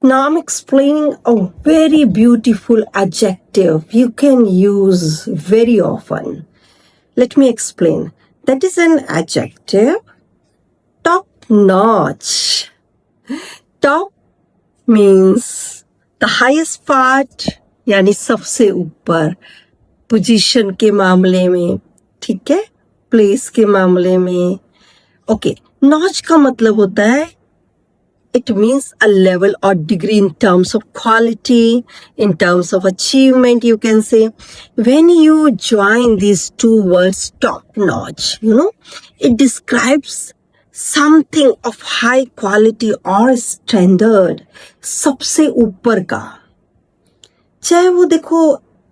Now I'm explaining a very beautiful adjective you can use very often. Let me explain. That is an adjective, top-notch. Top means the highest part, यानी सबसे ऊपर, position के मामले में, ठीक है, place के मामले में. ओके, नॉच का मतलब होता है it means a level or degree in terms of quality, in terms of achievement, you can say. When you join these two words, top notch, it describes something of high quality or standard, सबसे ऊपर का. चाहे वो देखो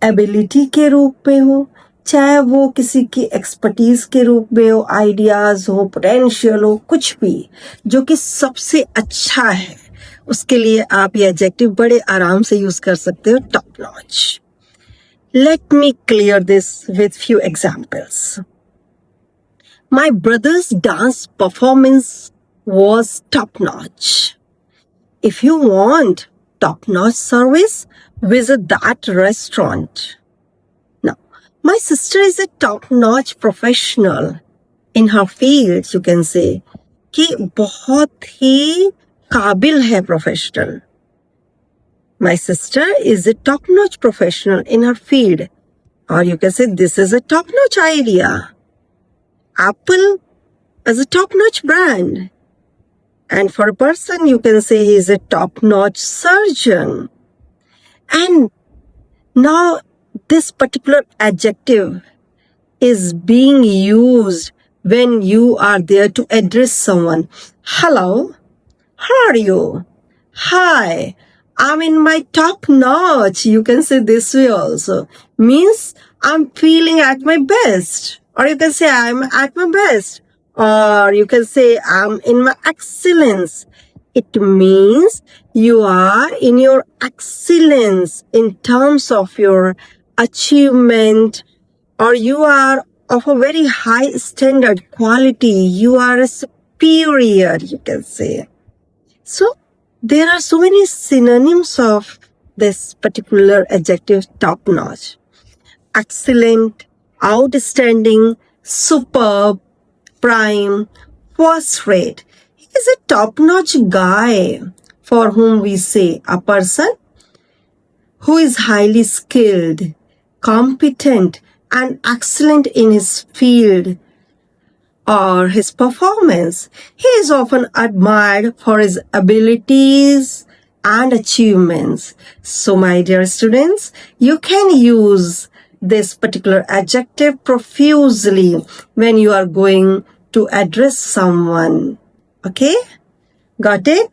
ability के रूप में हो, चाहे वो किसी की एक्सपर्टीज के रूप में हो, आइडियाज हो, पोटेंशियल हो, कुछ भी जो कि सबसे अच्छा है, उसके लिए आप ये एडजेक्टिव बड़े आराम से यूज कर सकते हो, top notch. Let me clear this with few examples. My brothers dance performance was top notch. If you want top notch service, visit that restaurant. My sister is a top-notch professional in her field, you can say. कि बहुत ही काबिल है professional. My sister is a top-notch professional in her field. Or you can say this is a top-notch idea. Apple is a top-notch brand. And for a person, you can say he is a top-notch surgeon. And now this particular adjective is being used when you are there to address someone. Hello, how are you? Hi, I'm in my top notch. You can say this way also. Means I'm feeling at my best. Or you can say I'm at my best. Or you can say I'm in my excellence. It means you are in your excellence in terms of your achievement, or you are of a very high standard quality. You are a superior, you can say. So there are so many synonyms of this particular adjective, top notch. Excellent, outstanding, superb, prime, first rate. He is a top-notch guy, for whom we say a person who is highly skilled, competent, and excellent in his field or his performance. He is often admired for his abilities and achievements. So, my dear students, you can use this particular adjective profusely when you are going to address someone. Okay? Got it?